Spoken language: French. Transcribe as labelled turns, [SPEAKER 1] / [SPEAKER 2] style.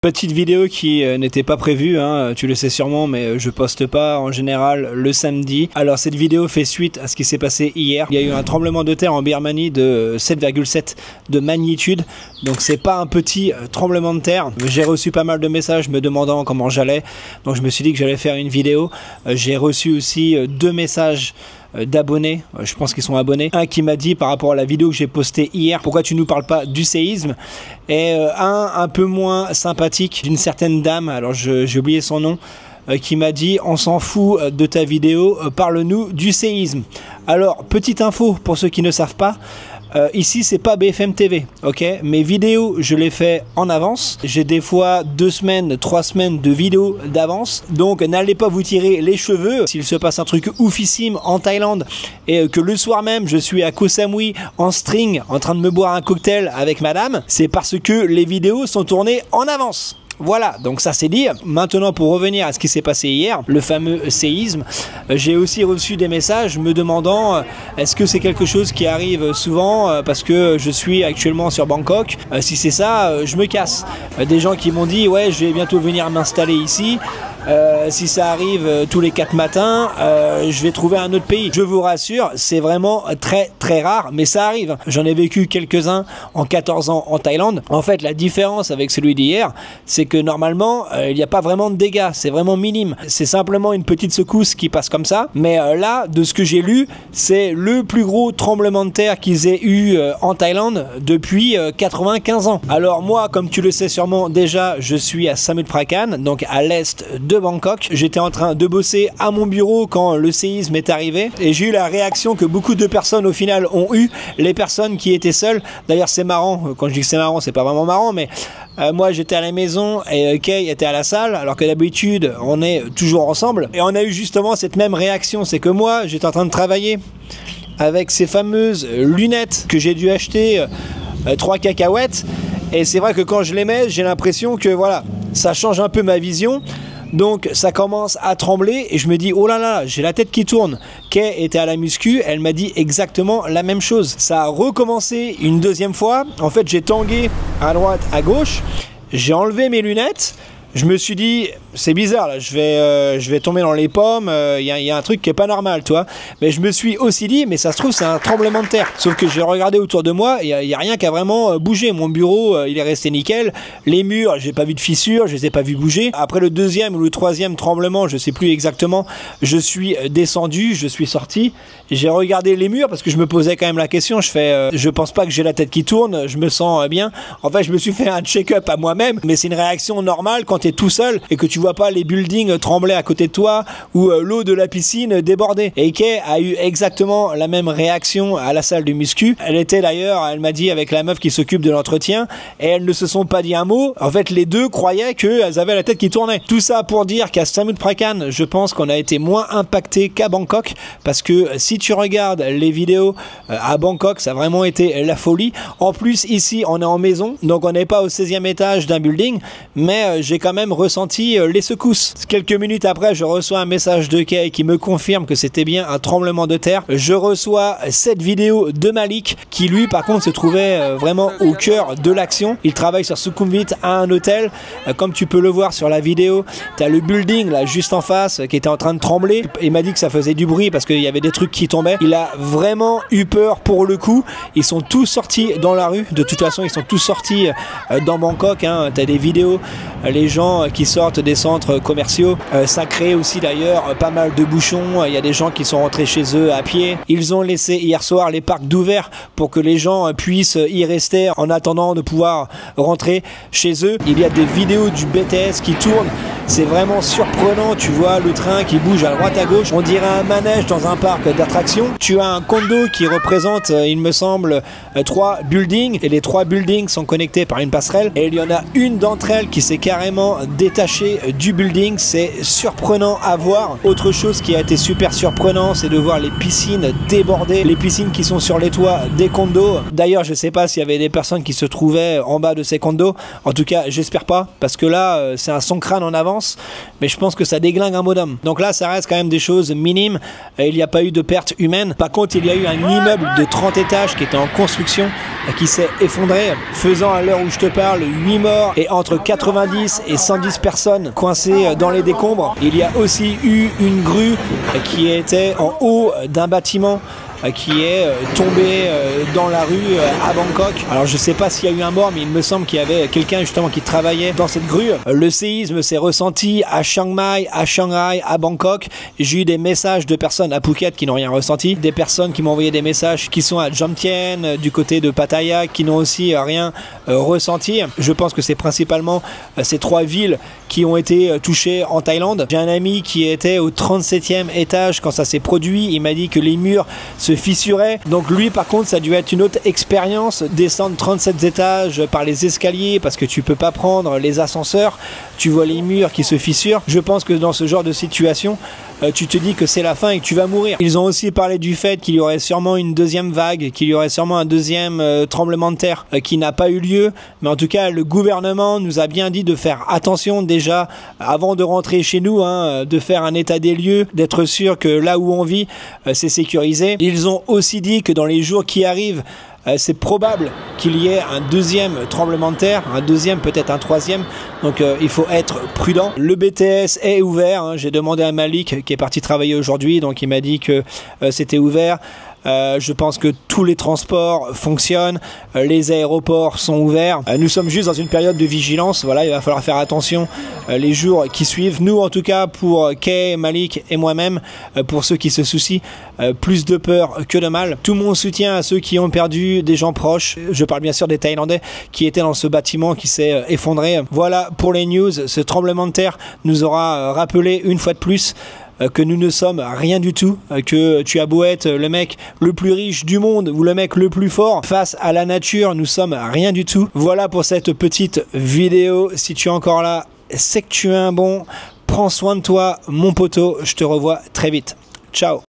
[SPEAKER 1] Petite vidéo qui n'était pas prévue, hein, tu le sais sûrement, mais je poste pas en général le samedi. Alors cette vidéo fait suite à ce qui s'est passé hier. Il y a eu un tremblement de terre en Birmanie de 7,7 de magnitude. Donc c'est pas un petit tremblement de terre. J'ai reçu pas mal de messages me demandant comment j'allais. Donc je me suis dit que j'allais faire une vidéo. J'ai reçu aussi 2 messages d'abonnés, je pense qu'ils sont abonnés. Un qui m'a dit par rapport à la vidéo que j'ai postée hier, pourquoi tu nous parles pas du séisme, et un peu moins sympathique d'une certaine dame, alors j'ai oublié son nom, qui m'a dit on s'en fout de ta vidéo, parle-nous du séisme. Alors petite info pour ceux qui ne savent pas, ici c'est pas BFM TV, ok? Mes vidéos je les fais en avance, j'ai des fois 2 semaines, 3 semaines de vidéos d'avance, donc n'allez pas vous tirer les cheveux s'il se passe un truc oufissime en Thaïlande et que le soir même je suis à Koh Samui en string en train de me boire un cocktail avec madame, c'est parce que les vidéos sont tournées en avance. Voilà, donc ça c'est dit. Maintenant pour revenir à ce qui s'est passé hier, le fameux séisme, j'ai aussi reçu des messages me demandant est-ce que c'est quelque chose qui arrive souvent parce que je suis actuellement sur Bangkok, si c'est ça, je me casse. Des gens qui m'ont dit ouais je vais bientôt venir m'installer ici. Si ça arrive tous les 4 matins, je vais trouver un autre pays. Je vous rassure, c'est vraiment très très rare, mais ça arrive. J'en ai vécu quelques-uns en 14 ans en Thaïlande. En fait, la différence avec celui d'hier, c'est que normalement, il n'y a pas vraiment de dégâts. C'est vraiment minime. C'est simplement une petite secousse qui passe comme ça. Mais là, de ce que j'ai lu, c'est le plus gros tremblement de terre qu'ils aient eu en Thaïlande depuis 95 ans. Alors moi, comme tu le sais sûrement déjà, je suis à Samut Prakan, donc à l'est de Bangkok. J'étais en train de bosser à mon bureau quand le séisme est arrivé et j'ai eu la réaction que beaucoup de personnes au final ont eu, les personnes qui étaient seules. D'ailleurs c'est marrant, quand je dis que c'est marrant, c'est pas vraiment marrant, mais moi j'étais à la maison et Kay était à la salle, alors que d'habitude on est toujours ensemble. Et on a eu justement cette même réaction, c'est que moi j'étais en train de travailler avec ces fameuses lunettes que j'ai dû acheter 3 cacahuètes, et c'est vrai que quand je les mets, j'ai l'impression que voilà, ça change un peu ma vision. Donc ça commence à trembler et je me dis oh là là, j'ai la tête qui tourne. Kay était à la muscu, elle m'a dit exactement la même chose. Ça a recommencé une deuxième fois. En fait j'ai tangué à droite, à gauche, j'ai enlevé mes lunettes. Je me suis dit, c'est bizarre là, je vais tomber dans les pommes, y a un truc qui est pas normal, toi. Mais je me suis aussi dit, mais ça se trouve c'est un tremblement de terre. Sauf que j'ai regardé autour de moi, il y a rien qui a vraiment bougé. Mon bureau, il est resté nickel. Les murs, j'ai pas vu de fissures, je les ai pas vus bouger. Après le deuxième ou le troisième tremblement, je sais plus exactement, je suis descendu, je suis sorti. J'ai regardé les murs parce que je me posais quand même la question. Je pense pas que j'ai la tête qui tourne, je me sens bien. En fait, je me suis fait un check-up à moi-même, mais c'est une réaction normale quand tu es tout seul et que tu vois pas les buildings trembler à côté de toi ou l'eau de la piscine déborder. Et Kay a eu exactement la même réaction à la salle de muscu. Elle était d'ailleurs, elle m'a dit avec la meuf qui s'occupe de l'entretien, et elles ne se sont pas dit un mot. En fait, les deux croyaient qu'elles avaient la tête qui tournait. Tout ça pour dire qu'à Samut Prakan, je pense qu'on a été moins impacté qu'à Bangkok, parce que si tu regardes les vidéos à Bangkok, ça a vraiment été la folie. En plus, ici, on est en maison, donc on n'est pas au 16e étage d'un building, mais j'ai quand même ressenti les secousses. Quelques minutes après, je reçois un message de Kay qui me confirme que c'était bien un tremblement de terre. Je reçois cette vidéo de Malik qui lui par contre se trouvait vraiment au cœur de l'action. Il travaille sur Sukhumvit à un hôtel. Comme tu peux le voir sur la vidéo, tu as le building là juste en face qui était en train de trembler. Il m'a dit que ça faisait du bruit parce qu'il y avait des trucs qui tombaient. Il a vraiment eu peur pour le coup. Ils sont tous sortis dans la rue. De toute façon, ils sont tous sortis dans Bangkok, hein. Tu as des vidéos, les gens qui sortent des centres commerciaux. Ça crée aussi d'ailleurs pas mal de bouchons. Il y a des gens qui sont rentrés chez eux à pied. Ils ont laissé hier soir les parcs d'ouvert pour que les gens puissent y rester en attendant de pouvoir rentrer chez eux. Il y a des vidéos du BTS qui tournent. C'est vraiment surprenant. Tu vois le train qui bouge à droite à gauche. On dirait un manège dans un parc d'attractions. Tu as un condo qui représente, il me semble, 3 buildings. Et les 3 buildings sont connectés par une passerelle. Et il y en a une d'entre elles qui s'est carrément détachée du building. C'est surprenant à voir. Autre chose qui a été super surprenant, c'est de voir les piscines déborder. Les piscines qui sont sur les toits des condos. D'ailleurs, je sais pas s'il y avait des personnes qui se trouvaient en bas de ces condos. En tout cas, j'espère pas. Parce que là, c'est un son crâne en avant. sens, mais je pense que ça déglingue un bonhomme. Donc là, ça reste quand même des choses minimes. Il n'y a pas eu de perte humaine. Par contre, il y a eu un immeuble de 30 étages qui était en construction, qui s'est effondré, faisant à l'heure où je te parle 8 morts et entre 90 et 110 personnes coincées dans les décombres. Il y a aussi eu une grue qui était en haut d'un bâtiment qui est tombé dans la rue à Bangkok. Alors je sais pas s'il y a eu un mort, mais il me semble qu'il y avait quelqu'un justement qui travaillait dans cette grue. Le séisme s'est ressenti à Chiang Mai, à Shanghai, à Bangkok. J'ai eu des messages de personnes à Phuket qui n'ont rien ressenti, des personnes qui m'ont envoyé des messages qui sont à Jomtien, du côté de Pattaya, qui n'ont aussi rien ressenti. Je pense que c'est principalement ces 3 villes qui ont été touchées en Thaïlande. J'ai un ami qui était au 37e étage quand ça s'est produit. Il m'a dit que les murs se fissuraient. Donc lui, par contre, ça a dû être une autre expérience, descendre 37 étages par les escaliers parce que tu peux pas prendre les ascenseurs. Tu vois les murs qui se fissurent. Je pense que dans ce genre de situation, tu te dis que c'est la fin et que tu vas mourir. Ils ont aussi parlé du fait qu'il y aurait sûrement une deuxième vague, qu'il y aurait sûrement un deuxième tremblement de terre qui n'a pas eu lieu. Mais en tout cas, le gouvernement nous a bien dit de faire attention déjà avant de rentrer chez nous, de faire un état des lieux, d'être sûr que là où on vit, c'est sécurisé. Ils ont aussi dit que dans les jours qui arrivent, c'est probable qu'il y ait un deuxième tremblement de terre, un deuxième, peut-être un troisième, donc il faut être prudent. Le BTS est ouvert, j'ai demandé à Malik qui est parti travailler aujourd'hui, donc il m'a dit que c'était ouvert. Je pense que tous les transports fonctionnent, les aéroports sont ouverts. Nous sommes juste dans une période de vigilance, voilà, il va falloir faire attention les jours qui suivent. Nous, en tout cas, pour Kay, Malik et moi-même, pour ceux qui se soucient, plus de peur que de mal. Tout mon soutien à ceux qui ont perdu des gens proches. Je parle bien sûr des Thaïlandais qui étaient dans ce bâtiment qui s'est effondré. Voilà pour les news. Ce tremblement de terre nous aura rappelé une fois de plus que nous ne sommes rien du tout, que tu as beau être le mec le plus riche du monde ou le mec le plus fort, face à la nature, nous sommes rien du tout. Voilà pour cette petite vidéo. Si tu es encore là, c'est que tu es un bon. Prends soin de toi, mon poteau. Je te revois très vite. Ciao.